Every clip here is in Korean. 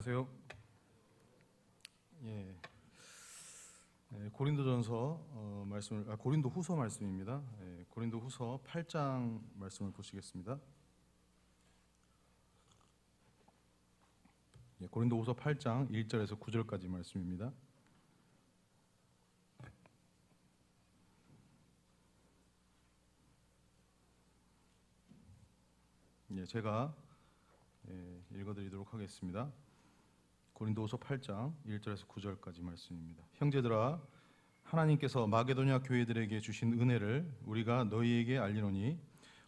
안녕하세요. 예, 고린도전서 고린도후서 말씀입니다. 고린도후서 8장 말씀을 보시겠습니다. 고린도후서 8장 1절에서 9절까지 말씀입니다. 제가 읽어드리도록 하겠습니다. 고린도후서 8장 1절에서 9절까지 말씀입니다. 형제들아, 하나님께서 마게도냐 교회들에게 주신 은혜를 우리가 너희에게 알리노니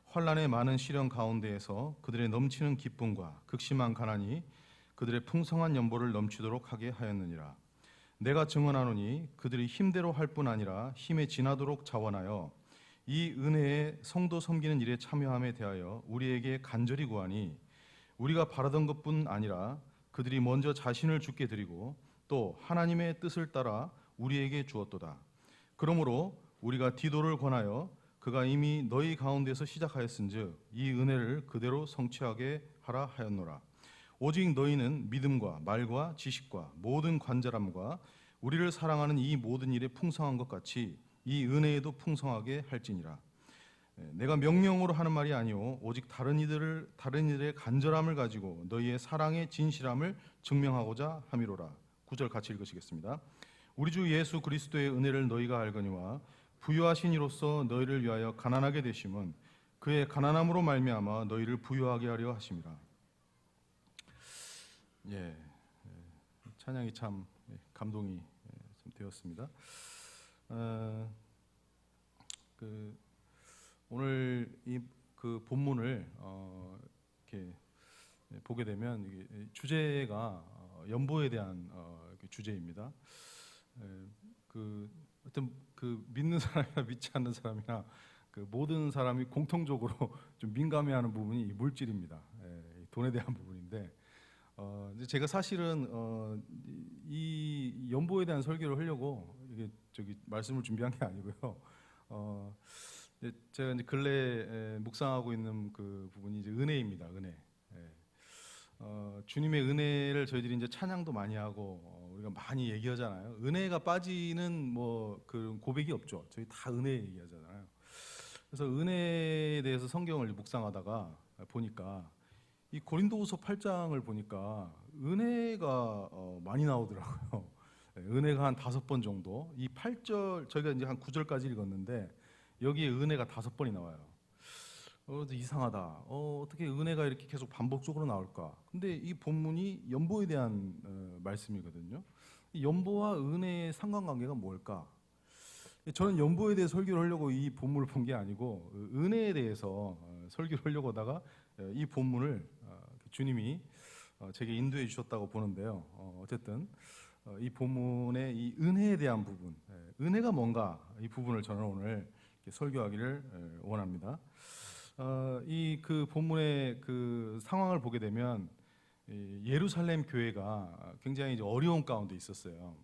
환난의 많은 시련 가운데에서 그들의 넘치는 기쁨과 극심한 가난이 그들의 풍성한 연보를 넘치도록 하게 하였느니라. 내가 증언하노니 그들이 힘대로 할 뿐 아니라 힘에 지나도록 자원하여 이 은혜에 성도 섬기는 일에 참여함에 대하여 우리에게 간절히 구하니 우리가 바라던 것뿐 아니라 그들이 먼저 자신을 주께 드리고 또 하나님의 뜻을 따라 우리에게 주었도다. 그러므로 우리가 디도를 권하여 그가 이미 너희 가운데서 시작하였은즉 이 은혜를 그대로 성취하게 하라 하였노라. 오직 너희는 믿음과 말과 지식과 모든 관절함과 우리를 사랑하는 이 모든 일에 풍성한 것 같이 이 은혜에도 풍성하게 할지니라. 내가 명령으로 하는 말이 아니오 오직 다른 이들의 간절함을 가지고 너희의 사랑의 진실함을 증명하고자 함이로라. 9절 같이 읽으시겠습니다. 우리 주 예수 그리스도의 은혜를 너희가 알거니와 부유하신 이로써 너희를 위하여 가난하게 되심은 그의 가난함으로 말미암아 너희를 부유하게 하려 하심이라. 찬양이 참 감동이 좀 되었습니다. 오늘 그 본문을 이렇게 보게 되면 이게 주제가 연보에 대한 주제입니다. 어떤 믿는 사람이나 믿지 않는 사람이나 모든 사람이 공통적으로 좀 민감해하는 부분이 이 물질입니다. 돈에 대한 부분인데 제가 사실은 이 연보에 대한 설교를 하려고 이게 말씀을 준비한 게 아니고요. 제가 이제 근래 묵상하고 있는 그 부분이 이제 은혜입니다. 은혜. 주님의 은혜를 저희들이 이제 찬양도 많이 하고 우리가 많이 얘기하잖아요. 은혜가 빠지는 그 고백이 없죠. 저희 다 은혜 얘기하잖아요. 그래서 은혜에 대해서 성경을 묵상하다가 보니까 이 고린도후서 8장을 보니까 은혜가 많이 나오더라고요. 은혜가 한 5번 정도. 이 8절 저희가 이제 한 9절까지 읽었는데 여기에 은혜가 5번이 나와요. 이상하다. 어떻게 은혜가 이렇게 계속 반복적으로 나올까? 근데 이 본문이 연보에 대한 말씀이거든요. 이 연보와 은혜의 상관관계가 뭘까? 저는 연보에 대해 설교를 하려고 이 본문을 본 게 아니고 은혜에 대해서 설교를 하려고 하다가 이 본문을 주님이 제게 인도해 주셨다고 보는데요. 어쨌든 이 본문의 이 은혜에 대한 부분, 은혜가 뭔가 이 부분을 저는 오늘 설교하기를 원합니다. 이 본문의 그 상황을 보게 되면 예루살렘 교회가 굉장히 이제 어려운 가운데 있었어요.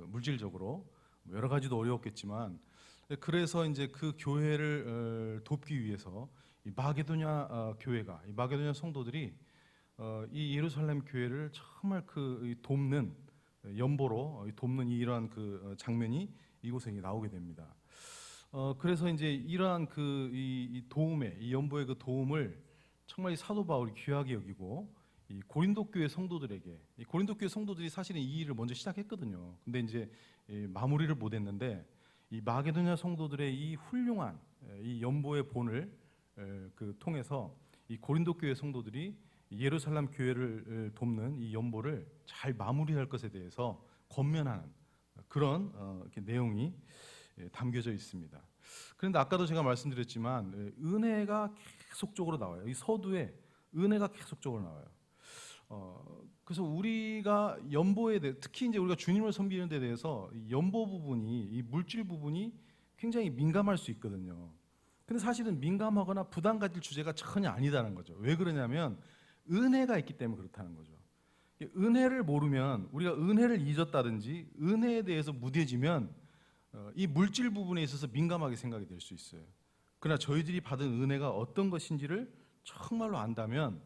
물질적으로 여러 가지도 어려웠겠지만 그래서 이제 그 교회를 돕기 위해서 이 마게도냐 교회가 이 마게도냐 성도들이 이 예루살렘 교회를 정말 돕는 연보로 돕는 이러한 장면이 이곳에 나오게 됩니다. 그래서 이제 이러한 이 도움의 이 연보의 그 도움을 정말 이 사도 바울이 귀하게 여기고 이 고린도 교회 성도들에게 이 고린도 교회 성도들이 사실은 이 일을 먼저 시작했거든요. 근데 이제 마무리를 못했는데 이 마게도냐 성도들의 이 훌륭한 이 연보의 본을 통해서 이 고린도 교회 성도들이 예루살렘 교회를 돕는 이 연보를 잘 마무리할 것에 대해서 권면하는 그런 내용이 담겨져 있습니다. 그런데 아까도 제가 말씀드렸지만 은혜가 계속적으로 나와요. 이 서두에 은혜가 계속적으로 나와요. 그래서 우리가 연보에 대해 특히 이제 우리가 주님을 섬기는 데 대해서 이 연보 부분이 이 물질 부분이 굉장히 민감할 수 있거든요. 근데 사실은 민감하거나 부담 가질 주제가 전혀 아니다는 거죠. 왜 그러냐면 은혜가 있기 때문에 그렇다는 거죠. 은혜를 모르면 우리가 은혜를 잊었다든지 은혜에 대해서 무뎌지면 이 물질 부분에 있어서 민감하게 생각이 될 수 있어요. 그러나 저희들이 받은 은혜가 어떤 것인지를 정말로 안다면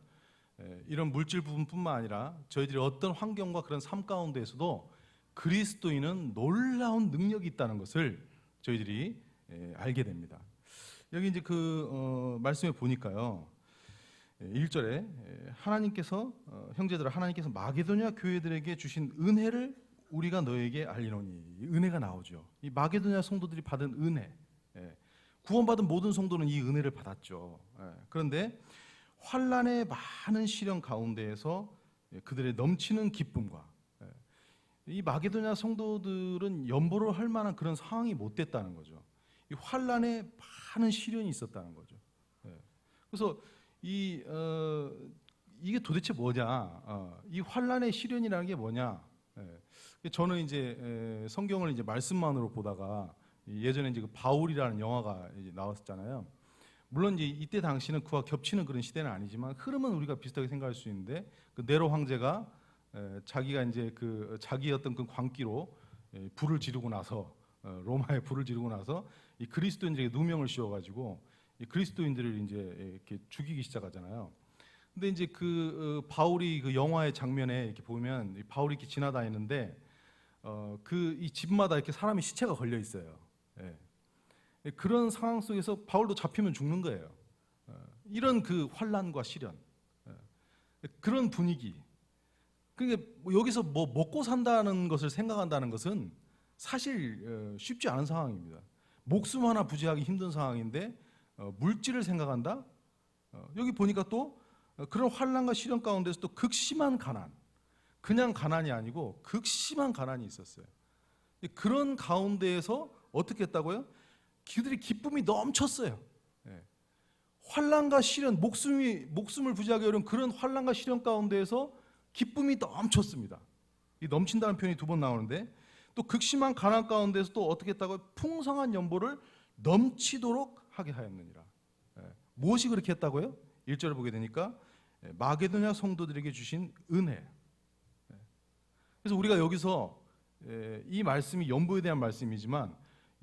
이런 물질 부분뿐만 아니라 저희들이 어떤 환경과 그런 삶 가운데에서도 그리스도인은 놀라운 능력이 있다는 것을 저희들이 알게 됩니다. 여기 이제 말씀에 보니까요, 1절에 하나님께서 형제들아 하나님께서 마게도냐 교회들에게 주신 은혜를 우리가 너에게 알리노니, 이 은혜가 나오죠. 이 마게도냐 성도들이 받은 은혜, 구원받은 모든 성도는 이 은혜를 받았죠. 그런데 환난의 많은 시련 가운데에서 그들의 넘치는 기쁨과, 이 마게도냐 성도들은 연보를 할 만한 그런 상황이 못 됐다는 거죠. 이 환난에 많은 시련이 있었다는 거죠. 그래서 이게 도대체 뭐냐? 이 환난의 시련이라는 게 뭐냐? 저는 이제 성경을 이제 말씀만으로 보다가 예전에 이제 그 바울이라는 영화가 이제 나왔었잖아요. 물론 이제 이때 당시는 그와 겹치는 그런 시대는 아니지만 흐름은 우리가 비슷하게 생각할 수 있는데, 그 네로 황제가 자기가 이제 자기 어떤 그 광기로 불을 지르고 나서, 로마에 불을 지르고 나서 이 그리스도인들에게 누명을 씌워가지고 이 그리스도인들을 이제 이렇게 죽이기 시작하잖아요. 근데 이제 바울이 그 영화의 장면에 이렇게 보면 바울이 이렇게 지나다니는데 이 집마다 이렇게 사람이 시체가 걸려 있어요. 그런 상황 속에서 바울도 잡히면 죽는 거예요. 이런 그 환난과 시련, 그런 분위기. 그러니까 여기서 뭐 먹고 산다는 것을 생각한다는 것은 사실 쉽지 않은 상황입니다. 목숨 하나 부지하기 힘든 상황인데 물질을 생각한다? 여기 보니까 또 그런 환난과 시련 가운데서 또 극심한 가난, 그냥 가난이 아니고 극심한 가난이 있었어요. 그런 가운데에서 어떻게 했다고요? 그들이 기쁨이 넘쳤어요. 환난과 시련, 목숨을 부지하기 어려운 그런 환난과 시련 가운데에서 기쁨이 넘쳤습니다. 이 넘친다는 표현이 2번 나오는데, 또 극심한 가난 가운데서 또 어떻게 했다고요? 풍성한 연보를 넘치도록 하게 하였느니라. 무엇이 그렇게 했다고요? 1절을 보게 되니까 마게도냐 성도들에게 주신 은혜. 그래서 우리가 여기서 이 말씀이 연보에 대한 말씀이지만,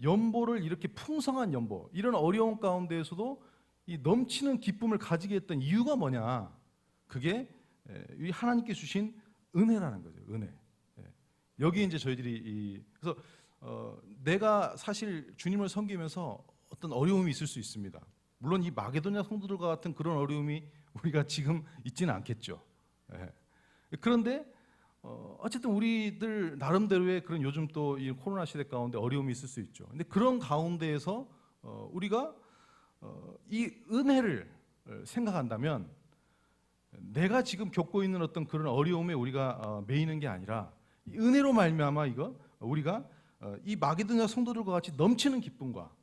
연보를 이렇게 풍성한 연보, 이런 어려운 가운데에서도 이 넘치는 기쁨을 가지게 했던 이유가 뭐냐? 그게 이 하나님께 주신 은혜라는 거죠. 은혜. 여기 이제 저희들이 그래서 내가 사실 주님을 섬기면서 어떤 어려움이 있을 수 있습니다. 물론 이 마게도냐 성도들과 같은 그런 어려움이 우리가 지금 있지는 않겠죠. 그런데 어쨌든 우리들 나름대로의 그런 요즘 또 이 코로나 시대 가운데 어려움이 있을 수 있죠. 근데 그런 가운데에서 우리가 이 은혜를 생각한다면, 내가 지금 겪고 있는 어떤 그런 어려움에 우리가 매이는 게 아니라 이 은혜로 말미암아 우리가 이 마게도냐 성도들과 같이 넘치는 기쁨과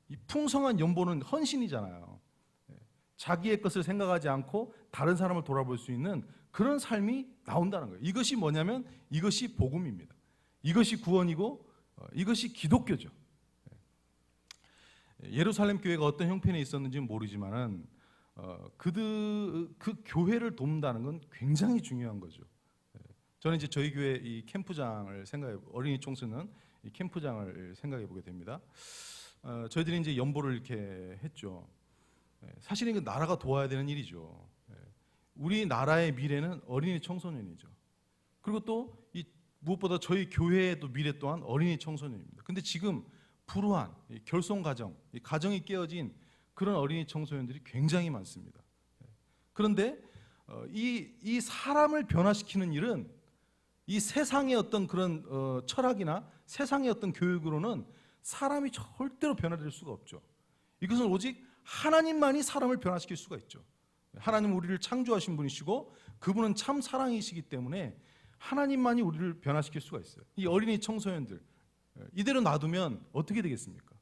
이 풍성한 연보는 헌신이잖아요. 자기의 것을 생각하지 않고 다른 사람을 돌아볼 수 있는 그런 삶이 나온다는 거예요. 이것이 뭐냐면 이것이 복음입니다. 이것이 구원이고 이것이 기독교죠. 예루살렘 교회가 어떤 형편에 있었는지는 모르지만은 그 교회를 돕는다는 건 굉장히 중요한 거죠. 저는 이제 저희 교회 이 캠프장을 어린이 청소년 이 캠프장을 생각해 보게 됩니다. 저희들이 이제 연보를 이렇게 했죠. 사실은 그 나라가 도와야 되는 일이죠. 우리 나라의 미래는 어린이 청소년이죠. 그리고 또 이 무엇보다 저희 교회의 또 미래 또한 어린이 청소년입니다. 근데 지금 불우한 결손 가정, 이 가정이 깨어진 그런 어린이 청소년들이 굉장히 많습니다. 그런데 이 사람을 변화시키는 일은 이 세상의 어떤 그런 철학이나 세상의 어떤 교육으로는 사람이 절대로 변화될 수가 없죠. 이것은 오직 하나님만이 사람을 변화시킬 수가 있죠. 하나님은 우리를 창조하신 분이시고 그분은 참 사랑이시기 때문에 하나님만이 우리를 변화시킬 수가 있어요. 이 어린이 청소년들 이대로 놔두면 어떻게 되겠습니까?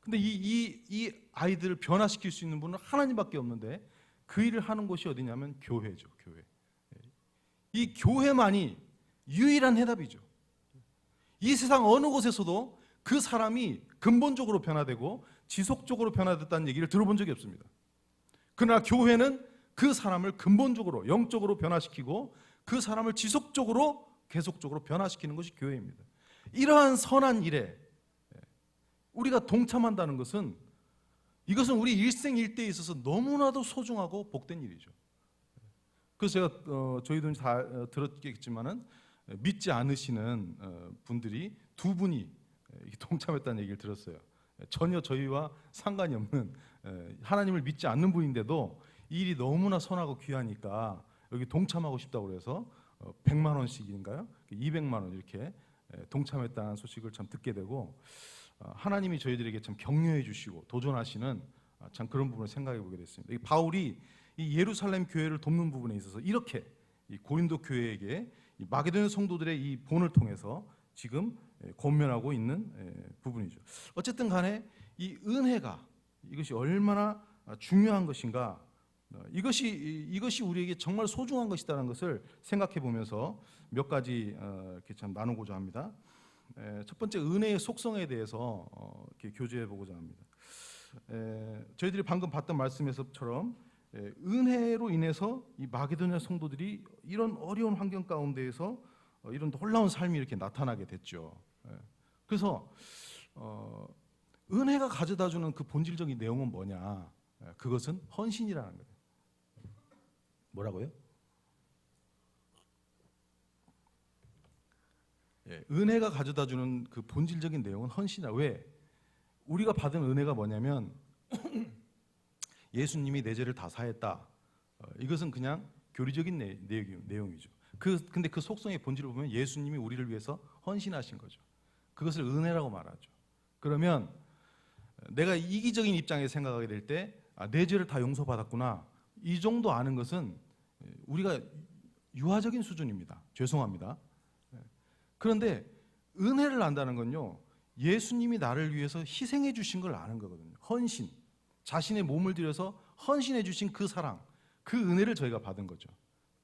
근데 이 아이들을 변화시킬 수 있는 분은 하나님밖에 없는데 그 일을 하는 곳이 어디냐면 교회죠. 교회. 이 교회만이 유일한 해답이죠. 이 세상 어느 곳에서도 그 사람이 근본적으로 변화되고 지속적으로 변화됐다는 얘기를 들어본 적이 없습니다. 그러나 교회는 그 사람을 근본적으로 영적으로 변화시키고 그 사람을 지속적으로 계속적으로 변화시키는 것이 교회입니다. 이러한 선한 일에 우리가 동참한다는 이것은 우리 일생일대에 있어서 너무나도 소중하고 복된 일이죠. 그래서 제가 저희도 다 들었겠지만은 믿지 않으시는 분들이 두 분이 동참했다는 얘기를 들었어요. 전혀 저희와 상관이 없는 하나님을 믿지 않는 분인데도 이 일이 너무나 선하고 귀하니까 여기 동참하고 싶다고 그래서 100만 원씩인가요? 200만 원 이렇게 동참했다는 소식을 참 듣게 되고 하나님이 저희들에게 참 격려해 주시고 도전하시는 참 그런 부분을 생각해 보게 됐습니다. 이 바울이 이 예루살렘 교회를 돕는 부분에 있어서 이렇게 이 고린도 교회에게 이 마게도냐 성도들의 이 본을 통해서 지금 권면하고 있는 부분이죠. 어쨌든 간에 이 은혜가 이것이 얼마나 중요한 것인가, 이것이 우리에게 정말 소중한 것이다라는 것을 생각해 보면서 몇 가지 이렇게 참 나누고자 합니다. 첫 번째, 은혜의 속성에 대해서 이렇게 교제해 보고자 합니다. 저희들이 방금 봤던 말씀에서처럼 은혜로 인해서 이 마게도냐 성도들이 이런 어려운 환경 가운데에서 이런 놀라운 삶이 이렇게 나타나게 됐죠. 그래서 은혜가 가져다주는 그 본질적인 내용은 뭐냐? 그것은 헌신이라는 거예요. 뭐라고요? 은혜가 가져다주는 그 본질적인 내용은 헌신이다. 왜? 우리가 받은 은혜가 뭐냐면 예수님이 내 죄를 다 사했다. 이것은 그냥 교리적인 내용이죠. 근데 그 속성의 본질을 보면 예수님이 우리를 위해서 헌신하신 거죠. 그것을 은혜라고 말하죠. 그러면 내가 이기적인 입장에서 생각하게 될 때 내 죄를 다 용서받았구나, 이 정도 아는 것은 우리가 유아적인 수준입니다. 죄송합니다. 그런데 은혜를 안다는 건요, 예수님이 나를 위해서 희생해 주신 걸 아는 거거든요. 헌신, 자신의 몸을 들여서 헌신해 주신 그 사랑, 그 은혜를 저희가 받은 거죠.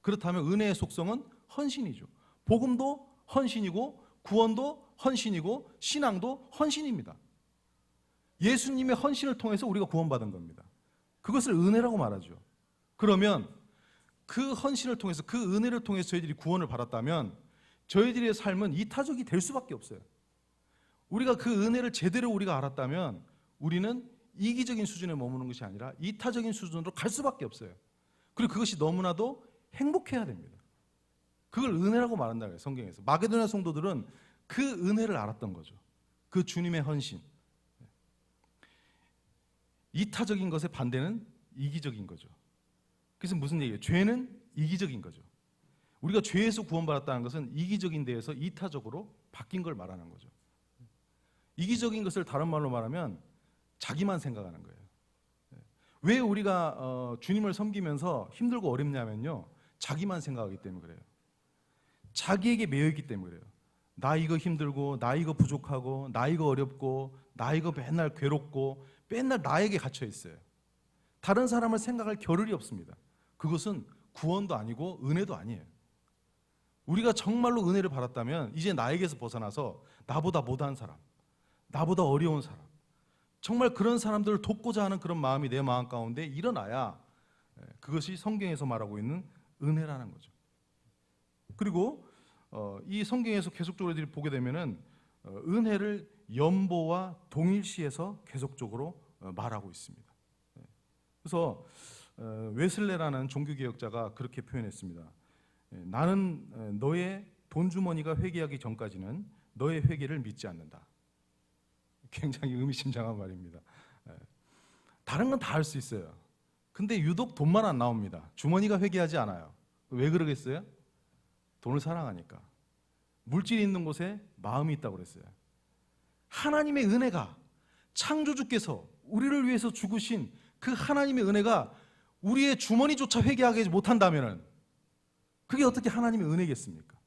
그렇다면 은혜의 속성은 헌신이죠. 복음도 헌신이고 구원도 헌신이고 신앙도 헌신입니다. 예수님의 헌신을 통해서 우리가 구원받은 겁니다. 그것을 은혜라고 말하죠. 그러면 그 헌신을 통해서, 그 은혜를 통해서 저희들이 구원을 받았다면 저희들의 삶은 이타적이 될 수밖에 없어요. 우리가 그 은혜를 제대로 우리가 알았다면 우리는 이기적인 수준에 머무는 것이 아니라 이타적인 수준으로 갈 수밖에 없어요. 그리고 그것이 너무나도 행복해야 됩니다. 그걸 은혜라고 말한다고 해요, 성경에서. 마게도냐 성도들은 그 은혜를 알았던 거죠. 그 주님의 헌신. 이타적인 것의 반대는 이기적인 거죠. 그래서 무슨 얘기예요? 죄는 이기적인 거죠. 우리가 죄에서 구원받았다는 것은 이기적인 데에서 이타적으로 바뀐 걸 말하는 거죠. 이기적인 것을 다른 말로 말하면 자기만 생각하는 거예요. 왜 우리가 주님을 섬기면서 힘들고 어렵냐면요, 자기만 생각하기 때문에 그래요. 자기에게 매여 있기 때문에 그래요. 나 이거 힘들고, 나 이거 부족하고, 나 이거 어렵고, 나 이거 맨날 괴롭고, 맨날 나에게 갇혀 있어요. 다른 사람을 생각할 겨를이 없습니다. 그것은 구원도 아니고 은혜도 아니에요. 우리가 정말로 은혜를 받았다면 이제 나에게서 벗어나서 나보다 못한 사람, 나보다 어려운 사람, 정말 그런 사람들을 돕고자 하는 그런 마음이 내 마음 가운데 일어나야 그것이 성경에서 말하고 있는 은혜라는 거죠. 그리고 이 성경에서 계속적으로 보게 되면은 은혜를 연보와 동일시해서 계속적으로 말하고 있습니다. 그래서 웨슬레라는 종교개혁자가 그렇게 표현했습니다. 나는 너의 돈 주머니가 회개하기 전까지는 너의 회개를 믿지 않는다. 굉장히 의미심장한 말입니다. 다른 건 다 할 수 있어요. 근데 유독 돈만 안 나옵니다. 주머니가 회개하지 않아요. 왜 그러겠어요? 돈을 사랑하니까. 물질이 있는 곳에 마음이 있다고 그랬어요. 하나님의 은혜가, 창조주께서 우리를 위해서 죽으신 그 하나님의 은혜가 우리의 주머니조차 회개하게 못한다면 그게 어떻게 하나님의 은혜겠습니까?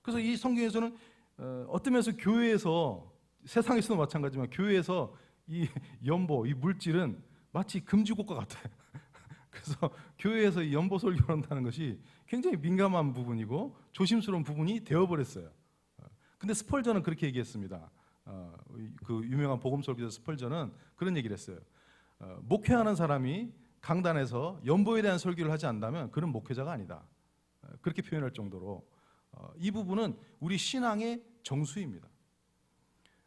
그래서 이 성경에서는 어떤 면에서 교회에서, 세상에서도 마찬가지지만 교회에서 이 연보, 이 물질은 마치 금지곡과 같아요. 그래서 교회에서 이 연보 설교를 한다는 것이 굉장히 민감한 부분이고 조심스러운 부분이 되어버렸어요. 근데 스펄전은 그렇게 얘기했습니다. 그 유명한 복음 설교자 스펄전은 그런 얘기를 했어요. 목회하는 사람이 강단에서 연보에 대한 설교를 하지 않는다면 그는 목회자가 아니다. 그렇게 표현할 정도로 이 부분은 우리 신앙의 정수입니다.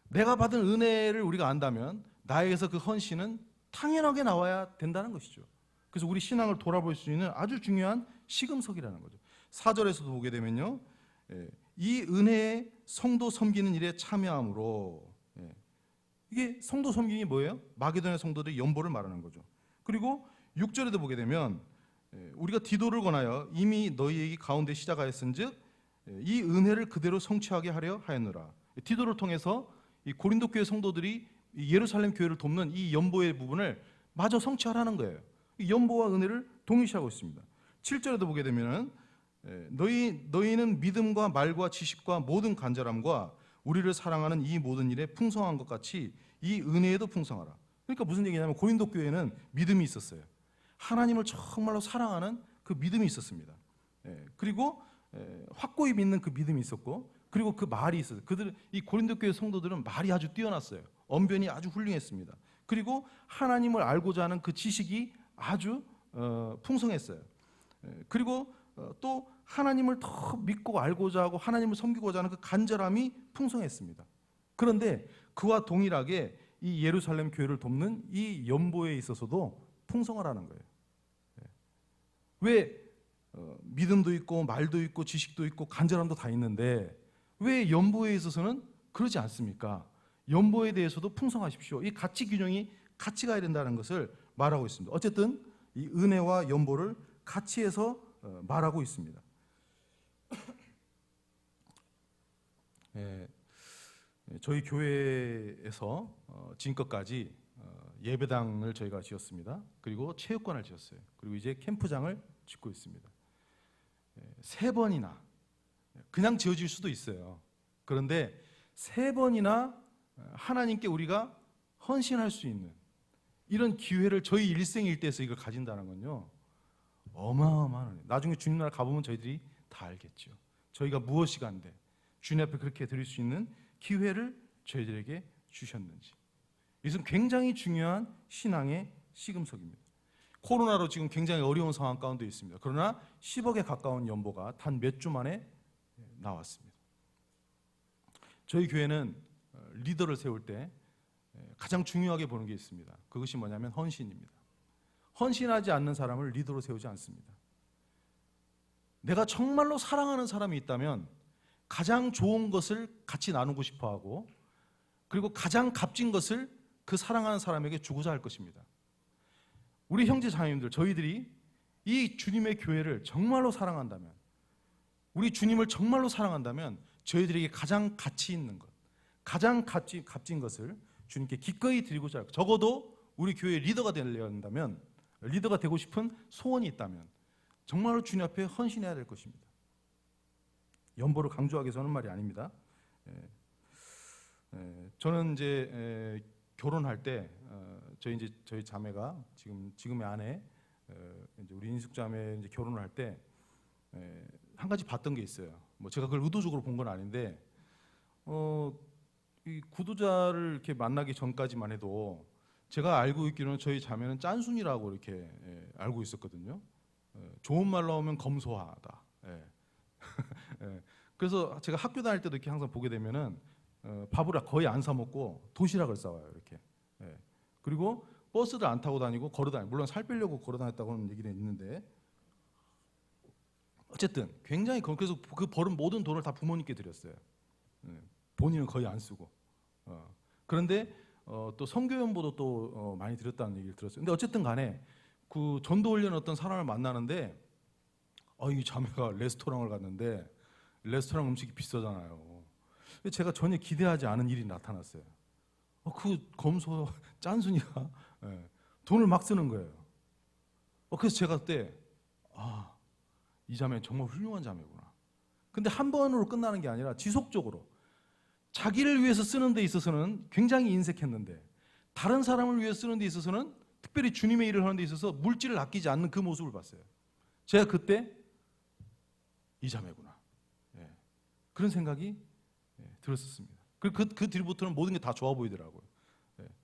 내가 받은 은혜를 우리가 안다면 나에게서 그 헌신은 당연하게 나와야 된다는 것이죠. 그래서 우리 신앙을 돌아볼 수 있는 아주 중요한 시금석이라는 거죠. 4절에서도 보게 되면요, 이 은혜의 성도 섬기는 일에 참여함으로, 이게 성도 섬기는 게 뭐예요? 마게도냐 성도들의 연보를 말하는 거죠. 그리고 6절에도 보게 되면 우리가 디도를 권하여 이미 너희에게 가운데 시작하였은즉 이 은혜를 그대로 성취하게 하려 하였노라. 디도를 통해서 이 고린도 교회 성도들이 이 예루살렘 교회를 돕는 이 연보의 부분을 마저 성취하라는 거예요. 이 연보와 은혜를 동일시하고 있습니다. 7절에도 보게 되면은 너희는 믿음과 말과 지식과 모든 간절함과 우리를 사랑하는 이 모든 일에 풍성한 것 같이 이 은혜에도 풍성하라. 그러니까 무슨 얘기냐면 고린도 교회는 믿음이 있었어요. 하나님을 정말로 사랑하는 그 믿음이 있었습니다. 그리고 확고히 믿는 그 믿음이 있었고, 그리고 그 말이 있었어요. 이 고린도 교회 성도들은 말이 아주 뛰어났어요. 언변이 아주 훌륭했습니다. 그리고 하나님을 알고자 하는 그 지식이 아주 풍성했어요. 그리고 또 하나님을 더 믿고 알고자 하고 하나님을 섬기고자 하는 그 간절함이 풍성했습니다. 그런데 그와 동일하게 이 예루살렘 교회를 돕는 이 연보에 있어서도 풍성하라는 거예요. 왜 믿음도 있고 말도 있고 지식도 있고 간절함도 다 있는데 왜 연보에 있어서는 그러지 않습니까? 연보에 대해서도 풍성하십시오. 이 가치 균형이 같이 가야 된다는 것을 말하고 있습니다. 어쨌든 이 은혜와 연보를 같이 해서 말하고 있습니다. 저희 교회에서 지금까지 예배당을 저희가 지었습니다. 그리고 체육관을 지었어요. 그리고 이제 캠프장을 짓고 있습니다. 3번이나 그냥 지어질 수도 있어요. 그런데 3번이나 하나님께 우리가 헌신할 수 있는 이런 기회를 저희 일생일대에서 이걸 가진다는 건요, 어마어마한, 나중에 주님 나라 가보면 저희들이 다 알겠죠. 저희가 무엇이 간데 주님 앞에 그렇게 드릴 수 있는 기회를 저희들에게 주셨는지. 이것은 굉장히 중요한 신앙의 시금석입니다. 코로나로 지금 굉장히 어려운 상황 가운데 있습니다. 그러나 10억에 가까운 연보가 단 몇 주 만에 나왔습니다. 저희 교회는 리더를 세울 때 가장 중요하게 보는 게 있습니다. 그것이 뭐냐면 헌신입니다. 헌신하지 않는 사람을 리더로 세우지 않습니다. 내가 정말로 사랑하는 사람이 있다면 가장 좋은 것을 같이 나누고 싶어 하고, 그리고 가장 값진 것을 그 사랑하는 사람에게 주고자 할 것입니다. 우리 형제 자매님들, 저희들이 이 주님의 교회를 정말로 사랑한다면, 우리 주님을 정말로 사랑한다면 저희들에게 가장 가치 있는 것, 가장 값진 것을 주님께 기꺼이 드리고자 할 것. 적어도 우리 교회의 리더가 되려 한다면, 리더가 되고 싶은 소원이 있다면 정말로 주님 앞에 헌신해야 될 것입니다. 연보를 강조하기 위해서 하는 말이 아닙니다. 저는 이제 결혼할 때 저희 자매가 지금의 아내, 이제 우리 인숙 자매 이제 결혼을 할 때 한 가지 봤던 게 있어요. 뭐 제가 그걸 의도적으로 본 건 아닌데, 이 구두자를 이렇게 만나기 전까지만 해도 제가 알고 있기로는 저희 자매는 짠순이라고 이렇게 알고 있었거든요. 좋은 말로 하면 검소하다. 그래서 제가 학교 다닐 때도 이렇게 항상 보게 되면은 밥을 거의 안 사 먹고 도시락을 싸와요, 이렇게. 그리고 버스를 안 타고 다니고 걸어 다니고, 물론 살 빼려고 걸어 다녔다고는 얘기는 있는데, 어쨌든 굉장히, 그래서 그 벌은 모든 돈을 다 부모님께 드렸어요. 본인은 거의 안 쓰고. 그런데 또 선교연보도 또 많이 드렸다는 얘기를 들었어요. 근데 어쨌든 간에 그 전도 훈련 어떤 사람을 만나는데, 이 자매가 레스토랑을 갔는데 레스토랑 음식이 비싸잖아요. 제가 전혀 기대하지 않은 일이 나타났어요. 그 검소 짠순이가 돈을 막 쓰는 거예요. 그래서 제가 그때 이 자매 정말 훌륭한 자매구나. 근데 한 번으로 끝나는 게 아니라 지속적으로 자기를 위해서 쓰는 데 있어서는 굉장히 인색했는데, 다른 사람을 위해서 쓰는 데 있어서는, 특별히 주님의 일을 하는 데 있어서 물질을 아끼지 않는 그 모습을 봤어요. 제가 그때 이 자매구나, 그런 생각이 들었었습니다. 그 뒤부터는 모든 게 다 좋아 보이더라고요.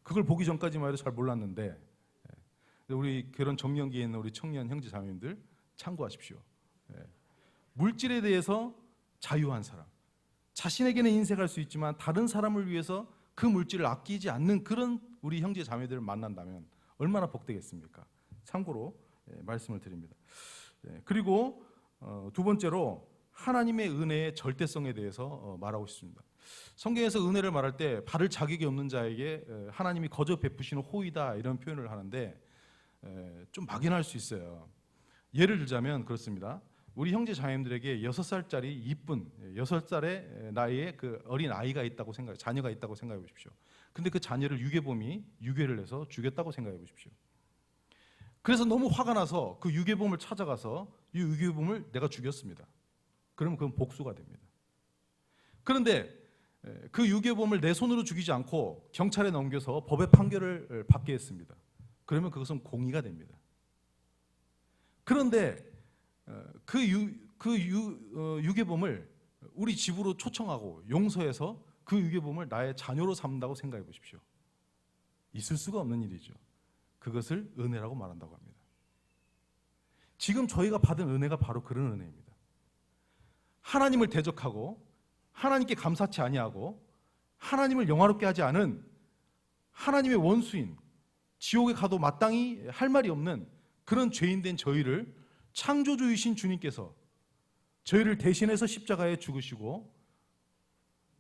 그걸 보기 전까지만 해도 잘 몰랐는데, 우리 결혼 정년기에 있는 우리 청년 형제 자매님들 참고하십시오. 물질에 대해서 자유한 사람, 자신에게는 인색할 수 있지만 다른 사람을 위해서 그 물질을 아끼지 않는 그런 우리 형제 자매들을 만난다면 얼마나 복되겠습니까? 참고로 말씀을 드립니다. 그리고 두 번째로 하나님의 은혜의 절대성에 대해서 말하고 싶습니다. 성경에서 은혜를 말할 때 받을 자격이 없는 자에게 하나님이 거저 베푸시는 호의다 이런 표현을 하는데 좀 막연할 수 있어요. 예를 들자면 그렇습니다. 우리 형제 자매님들에게 6살짜리 이쁜 6살의 나이에 그 어린 아이가 있다고 자녀가 있다고 생각해 보십시오. 근데 그 자녀를 유괴범이 유괴를 해서 죽였다고 생각해 보십시오. 그래서 너무 화가 나서 그 유괴범을 찾아가서 이 유괴범을 내가 죽였습니다. 그러면 그건 복수가 됩니다. 그런데 그 유괴범을 내 손으로 죽이지 않고 경찰에 넘겨서 법의 판결을 받게 했습니다. 그러면 그것은 공의가 됩니다. 그런데 유괴범을 우리 집으로 초청하고 용서해서 그 유괴범을 나의 자녀로 삼는다고 생각해 보십시오. 있을 수가 없는 일이죠. 그것을 은혜라고 말한다고 합니다. 지금 저희가 받은 은혜가 바로 그런 은혜입니다. 하나님을 대적하고 하나님께 감사치 아니하고 하나님을 영화롭게 하지 않은 하나님의 원수인 지옥에 가도 마땅히 할 말이 없는 그런 죄인된 저희를 창조주이신 주님께서 저희를 대신해서 십자가에 죽으시고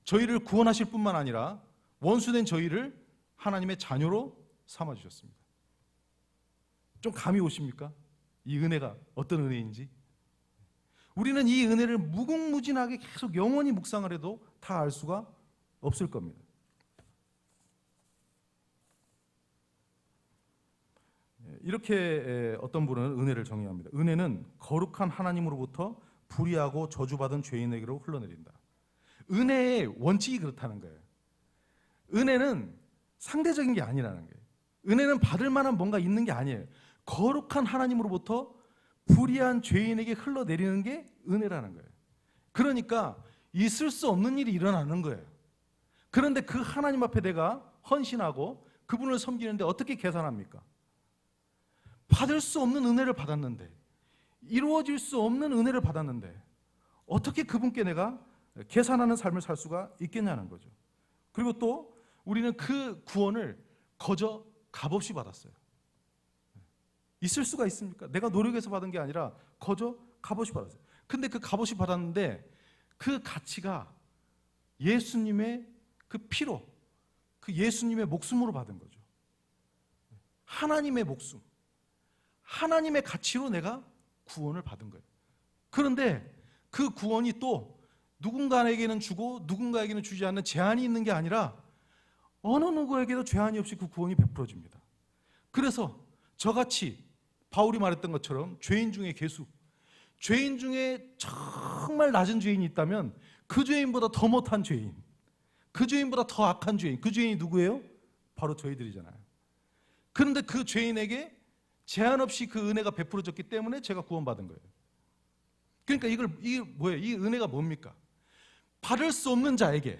저희를 구원하실 뿐만 아니라 원수된 저희를 하나님의 자녀로 삼아주셨습니다. 좀 감이 오십니까? 이 은혜가 어떤 은혜인지. 우리는 이 은혜를 무궁무진하게 계속 영원히 묵상을 해도 다 알 수가 없을 겁니다. 이렇게 어떤 분은 은혜를 정의합니다. 은혜는 거룩한 하나님으로부터 불의하고 저주받은 죄인에게로 흘러내린다. 은혜의 원칙이 그렇다는 거예요. 은혜는 상대적인 게 아니라는 거예요. 은혜는 받을 만한 뭔가 있는 게 아니에요. 거룩한 하나님으로부터 불의한 죄인에게 흘러내리는 게 은혜라는 거예요. 그러니까 있을 수 없는 일이 일어나는 거예요. 그런데 그 하나님 앞에 내가 헌신하고 그분을 섬기는데 어떻게 계산합니까? 받을 수 없는 은혜를 받았는데, 이루어질 수 없는 은혜를 받았는데 어떻게 그분께 내가 계산하는 삶을 살 수가 있겠냐는 거죠. 그리고 또 우리는 그 구원을 거저 값없이 받았어요. 있을 수가 있습니까? 내가 노력해서 받은 게 아니라 거저 값없이 받았어요. 근데 그 값없이 받았는데 그 가치가 예수님의 그 피로, 그 예수님의 목숨으로 받은 거죠. 하나님의 목숨, 하나님의 가치로 내가 구원을 받은 거예요. 그런데 그 구원이 또 누군가에게는 주고 누군가에게는 주지 않는 제한이 있는 게 아니라 어느 누구에게도 제한이 없이 그 구원이 베풀어집니다. 그래서 저같이 바울이 말했던 것처럼 죄인 중에 괴수, 죄인 중에 정말 낮은 죄인이 있다면 그 죄인보다 더 못한 죄인, 그 죄인보다 더 악한 죄인, 그 죄인이 누구예요? 바로 저희들이잖아요. 그런데 그 죄인에게 제한 없이 그 은혜가 베풀어졌기 때문에 제가 구원받은 거예요. 그러니까 이게 뭐예요? 이 은혜가 뭡니까? 받을 수 없는 자에게,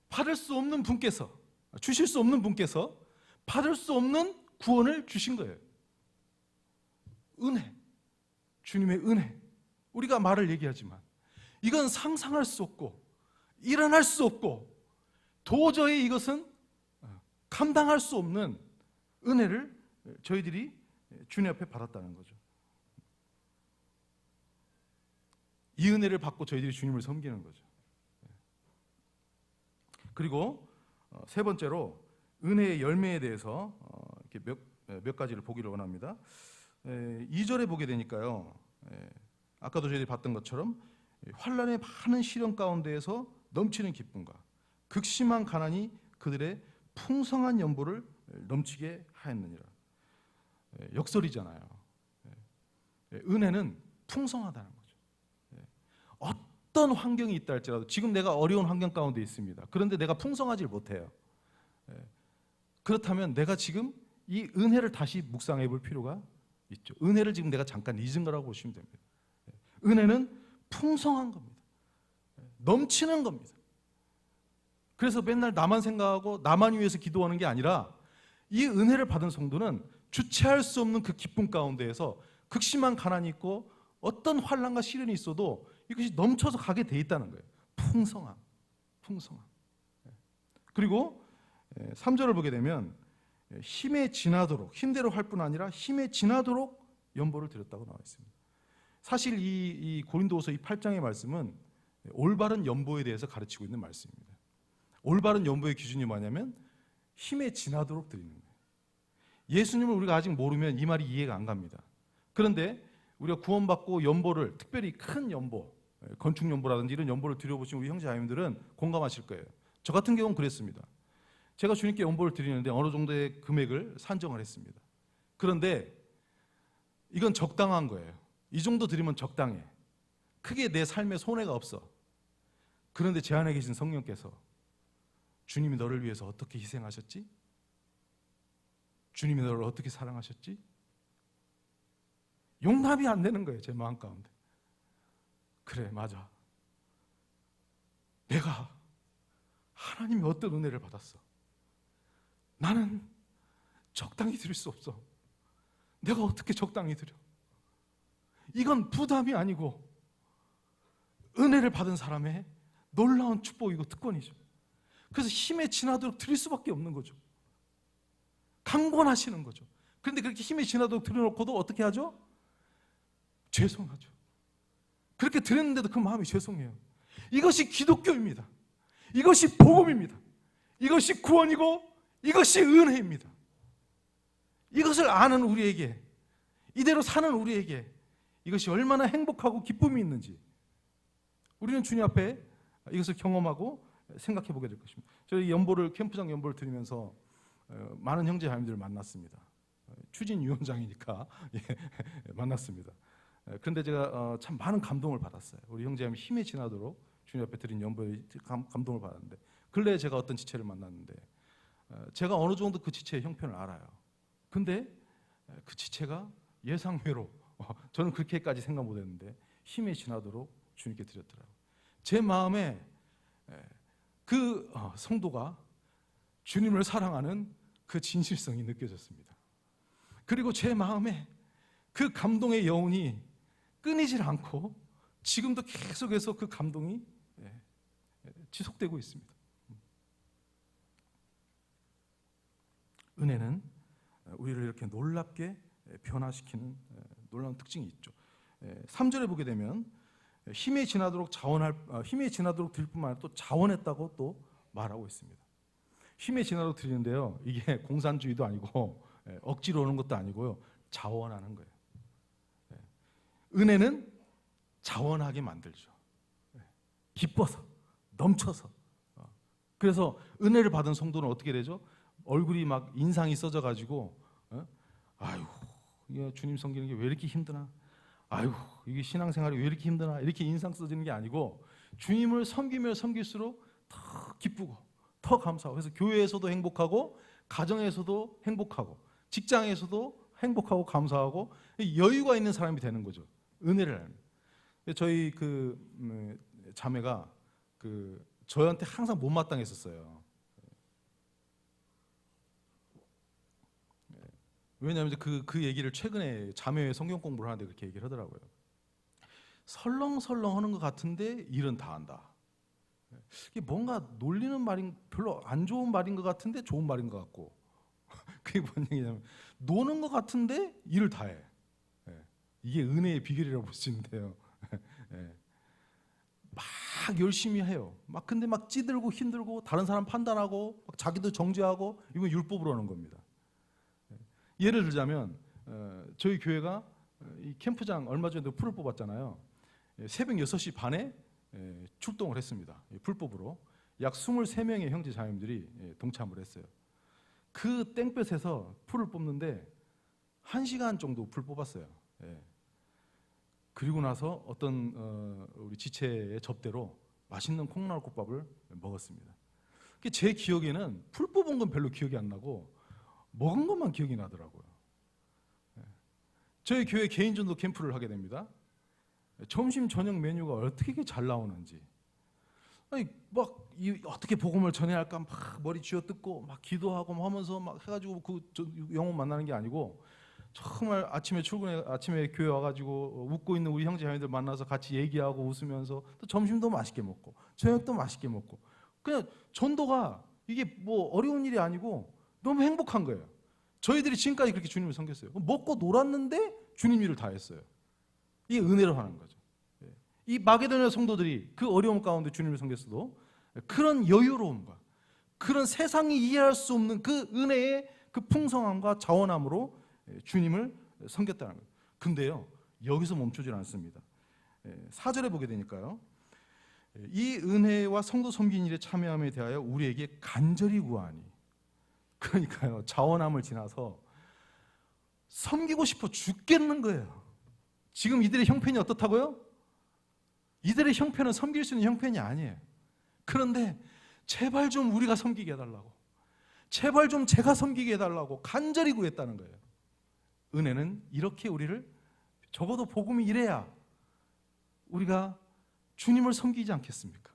받을 수 없는 분께서, 주실 수 없는 분께서 받을 수 없는 구원을 주신 거예요. 은혜, 주님의 은혜. 우리가 말을 얘기하지만 이건 상상할 수 없고 일어날 수 없고 도저히 이것은 감당할 수 없는 은혜를 저희들이 주님 앞에 받았다는 거죠. 이 은혜를 받고 저희들이 주님을 섬기는 거죠. 그리고 세 번째로 은혜의 열매에 대해서 이렇게 몇 가지를 보기를 원합니다. 2절에 보게 되니까요. 아까도 저희들이 봤던 것처럼 환난의 많은 시련 가운데에서 넘치는 기쁨과 극심한 가난이 그들의 풍성한 연보를 넘치게 하였느니라. 역설이잖아요. 은혜는 풍성하다는 거죠. 어떤 환경이 있다 할지라도 지금 내가 어려운 환경 가운데 있습니다. 그런데 내가 풍성하지 못해요. 그렇다면 내가 지금 이 은혜를 다시 묵상해 볼 필요가 있죠. 은혜를 지금 내가 잠깐 잊은 거라고 보시면 됩니다. 은혜는 풍성한 겁니다. 넘치는 겁니다. 그래서 맨날 나만 생각하고 나만 위해서 기도하는 게 아니라 이 은혜를 받은 성도는 주체할 수 없는 그 기쁨 가운데에서 극심한 가난이 있고 어떤 환난과 시련이 있어도 이것이 넘쳐서 가게 돼 있다는 거예요. 풍성함. 그리고 3절을 보게 되면 힘에 지나도록, 힘대로 할 뿐 아니라 힘에 지나도록 연보를 드렸다고 나와 있습니다. 사실 이 고린도후서 이 8장의 말씀은 올바른 연보에 대해서 가르치고 있는 말씀입니다. 올바른 연보의 기준이 뭐냐면 힘에 지나도록 드리는 거예요. 예수님을 우리가 아직 모르면 이 말이 이해가 안 갑니다. 그런데 우리가 구원받고 연보를, 특별히 큰 연보, 건축 연보라든지 이런 연보를 드려보신 우리 형제 자매님들은 공감하실 거예요. 저 같은 경우는 그랬습니다. 제가 주님께 연보를 드리는데 어느 정도의 금액을 산정을 했습니다. 그런데 이건 적당한 거예요. 이 정도 드리면 적당해. 크게 내 삶에 손해가 없어. 그런데 제 안에 계신 성령께서 주님이 너를 위해서 어떻게 희생하셨지? 주님이 너를 어떻게 사랑하셨지? 용납이 안 되는 거예요, 제 마음 가운데. 그래, 맞아. 내가 하나님의 어떤 은혜를 받았어. 나는 적당히 드릴 수 없어. 내가 어떻게 적당히 드려? 이건 부담이 아니고 은혜를 받은 사람의 놀라운 축복이고 특권이죠. 그래서 힘에 지나도록 드릴 수밖에 없는 거죠. 강권하시는 거죠. 그런데 그렇게 힘에 지나도록 드려놓고도 어떻게 하죠? 죄송하죠. 그렇게 드렸는데도 그 마음이 죄송해요. 이것이 기독교입니다. 이것이 복음입니다. 이것이 구원이고 이것이 은혜입니다. 이것을 아는 우리에게, 이대로 사는 우리에게 이것이 얼마나 행복하고 기쁨이 있는지 우리는 주님 앞에 이것을 경험하고 생각해 보게 될 것입니다. 저희 캠프장 연보를 드리면서 많은 형제 자매들을 만났습니다. 추진위원장이니까 만났습니다. 그런데 제가 참 많은 감동을 받았어요. 우리 형제 자매 힘에 지나도록 주님 앞에 드린 연보에 감동을 받았는데, 근래에 제가 어떤 지체를 만났는데 제가 어느 정도 그 지체의 형편을 알아요. 근데 그 지체가 예상외로 저는 그렇게까지 생각 못했는데 힘에 지나도록 주님께 드렸더라고요. 제 마음에 그 성도가 주님을 사랑하는 그 진실성이 느껴졌습니다. 그리고 제 마음에 그 감동의 여운이 끊이질 않고 지금도 계속해서 그 감동이 지속되고 있습니다. 은혜는 우리를 이렇게 놀랍게 변화시키는 놀라운 특징이 있죠. 3절에 보게 되면 힘에 지나도록 드릴 뿐만 아니라 또 자원했다고 또 말하고 있습니다. 힘에 지나도록 드리는데요, 이게 공산주의도 아니고 억지로 오는 것도 아니고요, 자원하는 거예요. 은혜는 자원하게 만들죠. 기뻐서, 넘쳐서. 그래서 은혜를 받은 성도는 어떻게 되죠? 얼굴이 막 인상이 써져 가지고 아유, 이게 주님 섬기는 게 왜 이렇게 힘드나? 아유, 이게 신앙생활이 왜 이렇게 힘드나? 이렇게 인상 써지는 게 아니고 주님을 섬기면 섬길수록 더 기쁘고 더 감사하고, 그래서 교회에서도 행복하고 가정에서도 행복하고 직장에서도 행복하고 감사하고 여유가 있는 사람이 되는 거죠. 은혜를 알면. 저희 자매가 저한테 항상 못마땅했었어요. 왜냐하면 그 얘기를 최근에 자매 성경 공부를 하는데 그렇게 얘기를 하더라고요. 설렁설렁 하는 것 같은데 일은 다 한다. 이게 뭔가 놀리는 말인, 별로 안 좋은 말인 것 같은데 좋은 말인 것 같고, 그게 뭔 얘기냐면 노는 것 같은데 일을 다 해. 이게 은혜의 비결이라고 볼 수 있는데요. 막 열심히 해요. 근데 막 찌들고 힘들고 다른 사람 판단하고 막 자기도 정죄하고, 이건 율법으로 하는 겁니다. 예를 들자면 저희 교회가 이 캠프장 얼마 전에 풀을 뽑았잖아요. 새벽 6시 반에 출동을 했습니다. 풀법으로 약 23명의 형제 자매님들이 동참을 했어요. 그 땡볕에서 풀을 뽑는데 1시간 정도 풀 뽑았어요. 그리고 나서 어떤 우리 지체의 접대로 맛있는 콩나물국밥을 먹었습니다. 제 기억에는 풀 뽑은 건 별로 기억이 안 나고 먹은 것만 기억이 나더라고요. 저희 교회 개인전도 캠프를 하게 됩니다. 점심 저녁 메뉴가 어떻게 이렇게 잘 나오는지, 어떻게 복음을 전해야 할까 막 머리 쥐어뜯고 막 기도하고 막 하면서 막 해가지고 영혼 만나는 게 아니고, 정말 아침에 교회 와가지고 웃고 있는 우리 형제자매들 만나서 같이 얘기하고 웃으면서 또 점심도 맛있게 먹고 저녁도 맛있게 먹고, 그냥 전도가 이게 뭐 어려운 일이 아니고 너무 행복한 거예요. 저희들이 지금까지 그렇게 주님을 섬겼어요. 먹고 놀았는데 주님 일을 다 했어요. 이게 은혜로 하는 거죠. 이 마게도냐 성도들이 그 어려움 가운데 주님을 섬겼어도 그런 여유로움과 그런 세상이 이해할 수 없는 그 은혜의 그 풍성함과 자원함으로 주님을 섬겼다는 거예요. 근데요, 여기서 멈추질 않습니다. 4절에 보게 되니까요, 이 은혜와 성도 섬긴 일에 참여함에 대하여 우리에게 간절히 구하니, 그러니까요, 자원함을 지나서 섬기고 싶어 죽겠는 거예요. 지금 이들의 형편이 어떻다고요? 이들의 형편은 섬길 수 있는 형편이 아니에요. 그런데 제발 좀 우리가 섬기게 해달라고, 제발 좀 제가 섬기게 해달라고 간절히 구했다는 거예요. 은혜는 이렇게 우리를, 적어도 복음이 이래야 우리가 주님을 섬기지 않겠습니까?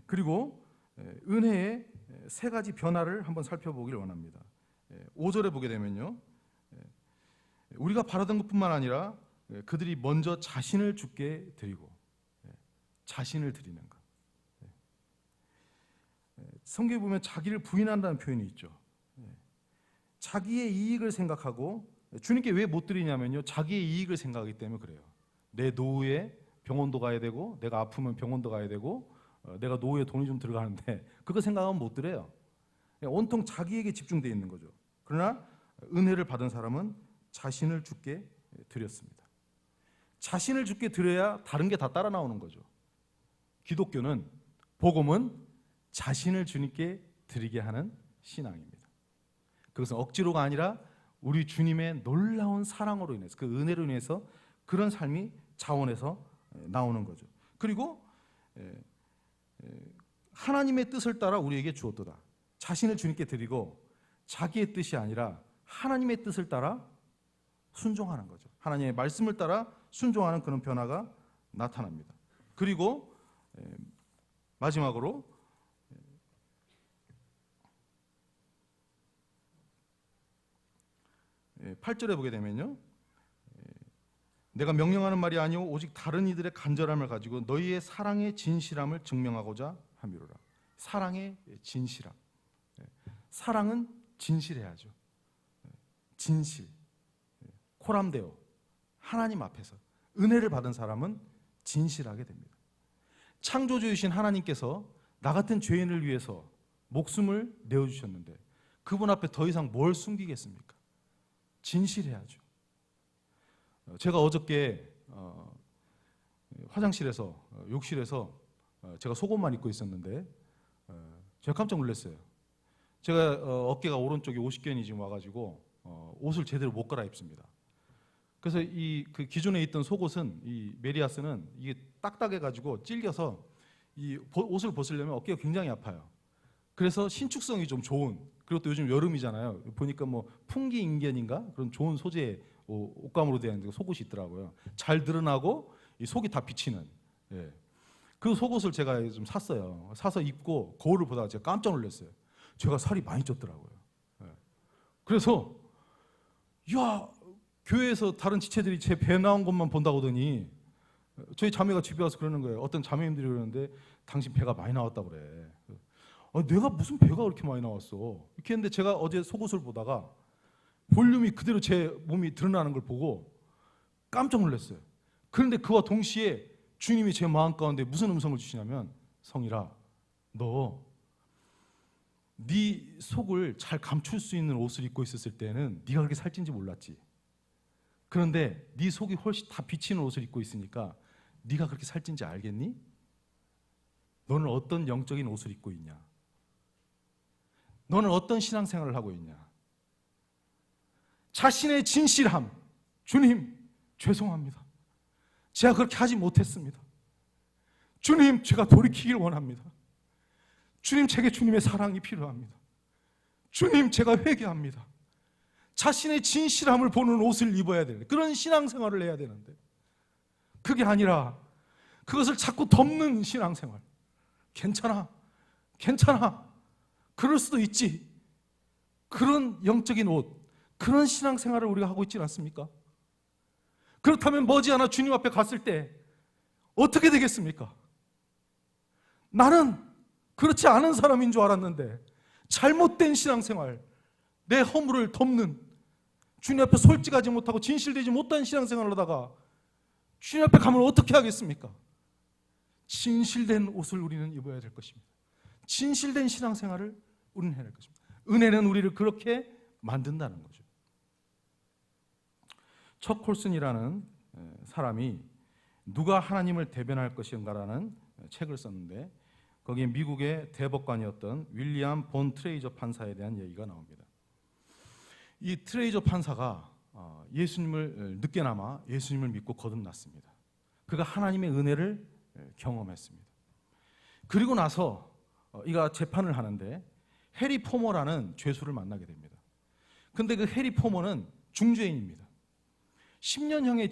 그리고 은혜의 세 가지 변화를 한번 살펴보기를 원합니다. 5절에 보게 되면요, 우리가 바라던 것뿐만 아니라 그들이 먼저 자신을 주께 드리고, 자신을 드리는 것. 성경에 보면 자기를 부인한다는 표현이 있죠. 자기의 이익을 생각하고, 주님께 왜 못 드리냐면요, 자기의 이익을 생각하기 때문에 그래요. 내 노후에 병원도 가야 되고, 내가 아프면 병원도 가야 되고, 내가 노후에 돈이 좀 들어가는데 그거 생각하면 못 드려요. 온통 자기에게 집중되어 있는 거죠. 그러나 은혜를 받은 사람은 자신을 주께 드렸습니다. 자신을 주께 드려야 다른 게 다 따라 나오는 거죠. 기독교는, 복음은 자신을 주님께 드리게 하는 신앙입니다. 그것은 억지로가 아니라 우리 주님의 놀라운 사랑으로 인해서, 그 은혜로 인해서 그런 삶이 자원해서 나오는 거죠. 그리고 하나님의 뜻을 따라 우리에게 주었도다. 자신을 주님께 드리고 자기의 뜻이 아니라 하나님의 뜻을 따라 순종하는 거죠. 하나님의 말씀을 따라 순종하는 그런 변화가 나타납니다. 그리고 마지막으로 8절에 보게 되면요, 내가 명령하는 말이 아니오 오직 다른 이들의 간절함을 가지고 너희의 사랑의 진실함을 증명하고자 함이로라. 사랑의 진실함. 사랑은 진실해야죠. 진실, 코람데오, 하나님 앞에서 은혜를 받은 사람은 진실하게 됩니다. 창조주이신 하나님께서 나 같은 죄인을 위해서 목숨을 내어주셨는데 그분 앞에 더 이상 뭘 숨기겠습니까? 진실해야죠. 제가 어저께 화장실에서, 욕실에서 제가 속옷만 입고 있었는데 제가 깜짝 놀랐어요. 제가 어깨가 오른쪽에 50견이 지금 와가지고 옷을 제대로 못 갈아입습니다. 그래서 그 기존에 있던 속옷은, 이 메리아스는 이게 딱딱해가지고 찔겨서 이 옷을 벗으려면 어깨가 굉장히 아파요. 그래서 신축성이 좀 좋은, 그리고 또 요즘 여름이잖아요. 보니까 뭐 풍기 인견인가 그런 좋은 소재의 옷감으로 되어 속옷이 있더라고요. 잘 드러나고 이 속이 다 비치는. 그 속옷을 제가 좀 샀어요. 사서 입고 거울을 보다가 제가 깜짝 놀랐어요. 제가 살이 많이 쪘더라고요. 그래서 야, 교회에서 다른 지체들이 제 배 나온 것만 본다고 하더니 저희 자매가 집에 와서 그러는 거예요. 어떤 자매님들이 그러는데 당신 배가 많이 나왔다고 그래. 내가 무슨 배가 그렇게 많이 나왔어. 이렇게 했는데 제가 어제 속옷을 보다가 볼륨이 그대로 제 몸이 드러나는 걸 보고 깜짝 놀랐어요. 그런데 그와 동시에 주님이 제 마음 가운데 무슨 음성을 주시냐면, 성일아, 너 네 속을 잘 감출 수 있는 옷을 입고 있었을 때는 네가 그렇게 살찐지 몰랐지. 그런데 네 속이 훨씬 다 비치는 옷을 입고 있으니까 네가 그렇게 살찐지 알겠니? 너는 어떤 영적인 옷을 입고 있냐? 너는 어떤 신앙생활을 하고 있냐? 자신의 진실함, 주님 죄송합니다. 제가 그렇게 하지 못했습니다. 주님, 제가 돌이키길 원합니다. 주님, 제게 주님의 사랑이 필요합니다. 주님, 제가 회개합니다. 자신의 진실함을 보는 옷을 입어야 되는 그런 신앙생활을 해야 되는데 그게 아니라 그것을 자꾸 덮는 신앙생활. 괜찮아, 그럴 수도 있지. 그런 영적인 옷, 그런 신앙생활을 우리가 하고 있지 않습니까? 그렇다면 머지않아 주님 앞에 갔을 때 어떻게 되겠습니까? 나는 그렇지 않은 사람인 줄 알았는데 잘못된 신앙생활, 내 허물을 덮는 주님 앞에 솔직하지 못하고 진실되지 못한 신앙생활을 하다가 주님 앞에 가면 어떻게 하겠습니까? 진실된 옷을 우리는 입어야 될 것입니다. 진실된 신앙생활을 우리는 해야 될 것입니다. 은혜는 우리를 그렇게 만든다는 거죠. 척 콜슨이라는 사람이 누가 하나님을 대변할 것인가라는 책을 썼는데 거기에 미국의 대법관이었던 윌리엄 본 트레이저 판사에 대한 얘기가 나옵니다. 이 트레이저 판사가 예수님을 늦게나마 예수님을 믿고 거듭났습니다. 그가 하나님의 은혜를 경험했습니다. 그리고 나서 이가 재판을 하는데 해리 포머라는 죄수를 만나게 됩니다. 근데 그 해리 포머는 중죄인입니다. 10년형의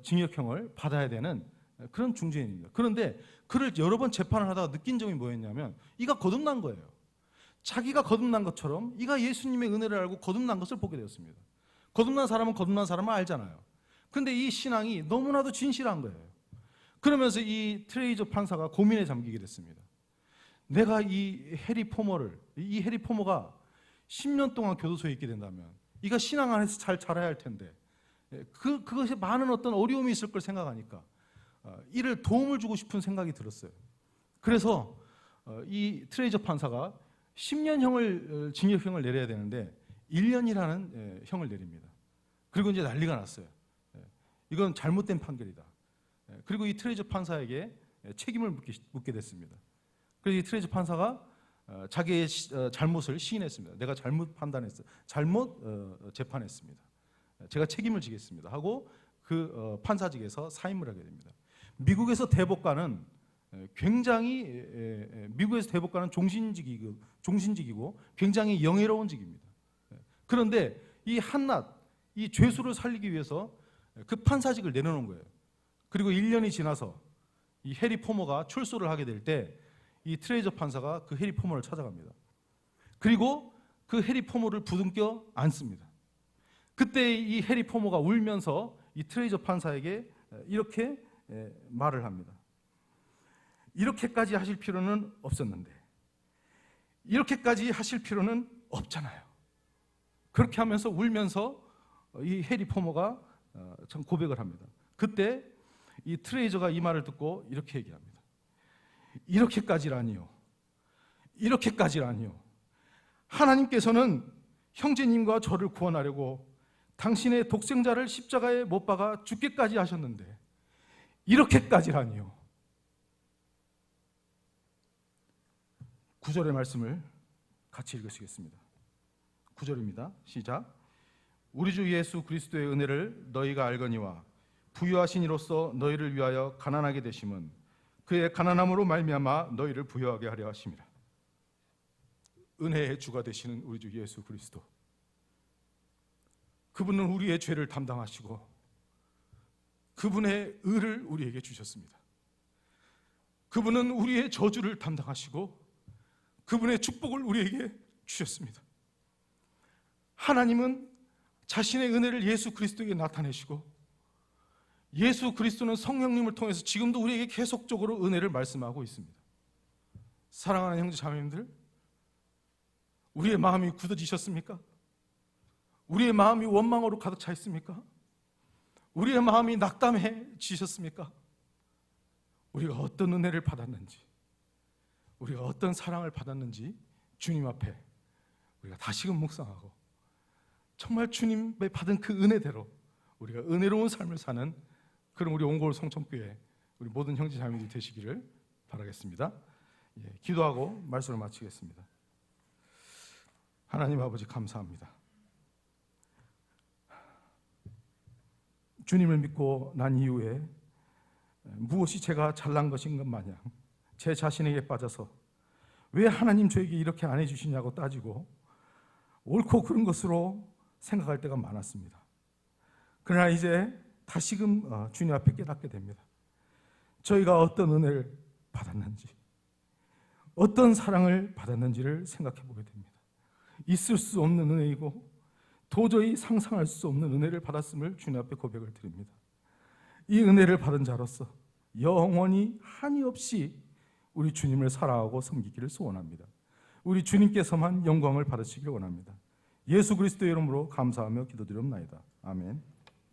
징역형을 받아야 되는 그런 중죄인입니다. 그런데 그를 여러 번 재판을 하다가 느낀 점이 뭐였냐면 이가 거듭난 거예요. 자기가 거듭난 것처럼 이가 예수님의 은혜를 알고 거듭난 것을 보게 되었습니다. 거듭난 사람은 거듭난 사람을 알잖아요. 근데 이 신앙이 너무나도 진실한 거예요. 그러면서 이 트레이저 판사가 고민에 잠기게 됐습니다. 내가 이 해리 포머가 10년 동안 교도소에 있게 된다면 이가 신앙 안에서 잘 자라야 할 텐데 그것에 많은 어떤 어려움이 있을 걸 생각하니까 이를 도움을 주고 싶은 생각이 들었어요. 그래서 이 트레이저 판사가 10년형을 징역형을 내려야 되는데 1년이라는 형을 내립니다. 그리고 이제 난리가 났어요. 이건 잘못된 판결이다. 그리고 이 트레이저 판사에게 책임을 묻게 됐습니다. 그래서 이 트레이저 판사가 자기의 잘못을 시인했습니다. 내가 잘못 판단했어, 잘못 재판했습니다. 제가 책임을 지겠습니다 하고 그 판사직에서 사임을 하게 됩니다. 미국에서 대법관은 종신직이고 굉장히 영예로운 직입니다. 그런데 이 한낱 이 죄수를 살리기 위해서 그 판사직을 내려놓은 거예요. 그리고 1년이 지나서 이 해리 포머가 출소를 하게 될 때 이 트레이저 판사가 그 해리 포머를 찾아갑니다. 그리고 그 해리 포머를 부둥켜 안습니다. 그때 이 해리 포머가 울면서 이 트레이저 판사에게 이렇게 말을 합니다. 이렇게까지 하실 필요는 없었는데, 이렇게까지 하실 필요는 없잖아요. 그렇게 하면서 울면서 이 해리 포머가 참 고백을 합니다. 그때 이 트레이저가 이 말을 듣고 이렇게 얘기합니다. 이렇게까지라니요. 하나님께서는 형제님과 저를 구원하려고 당신의 독생자를 십자가에 못 박아 죽게까지 하셨는데 이렇게까지라니요. 9절의 말씀을 같이 읽으시겠습니다. 9절입니다. 시작. 우리 주 예수 그리스도의 은혜를 너희가 알거니와 부유하신 이로써 너희를 위하여 가난하게 되심은 그의 가난함으로 말미암아 너희를 부유하게 하려 하심이라. 은혜의 주가 되시는 우리 주 예수 그리스도, 그분은 우리의 죄를 담당하시고 그분의 의를 우리에게 주셨습니다. 그분은 우리의 저주를 담당하시고 그분의 축복을 우리에게 주셨습니다. 하나님은 자신의 은혜를 예수 그리스도에게 나타내시고 예수 그리스도는 성령님을 통해서 지금도 우리에게 계속적으로 은혜를 말씀하고 있습니다. 사랑하는 형제 자매님들, 우리의 마음이 굳어지셨습니까? 우리의 마음이 원망으로 가득 차 있습니까? 우리의 마음이 낙담해지셨습니까? 우리가 어떤 은혜를 받았는지, 우리가 어떤 사랑을 받았는지 주님 앞에 우리가 다시금 묵상하고 정말 주님의 받은 그 은혜대로 우리가 은혜로운 삶을 사는 그럼 우리 온골 성천교회 우리 모든 형제 자매들이 되시기를 바라겠습니다. 기도하고 말씀을 마치겠습니다. 하나님 아버지 감사합니다. 주님을 믿고 난 이후에 무엇이 제가 잘난 것인 것 마냥 제 자신에게 빠져서 왜 하나님 저에게 이렇게 안 해주시냐고 따지고 옳고 그른 것으로 생각할 때가 많았습니다. 그러나 이제 다시금 주님 앞에 깨닫게 됩니다. 저희가 어떤 은혜를 받았는지, 어떤 사랑을 받았는지를 생각해 보게 됩니다. 있을 수 없는 은혜이고 도저히 상상할 수 없는 은혜를 받았음을 주님 앞에 고백을 드립니다. 이 은혜를 받은 자로서 영원히 한이 없이 우리 주님을 사랑하고 섬기기를 소원합니다. 우리 주님께서만 영광을 받으시길 원합니다. 예수 그리스도의 이름으로 감사하며 기도드리옵나이다. 아멘.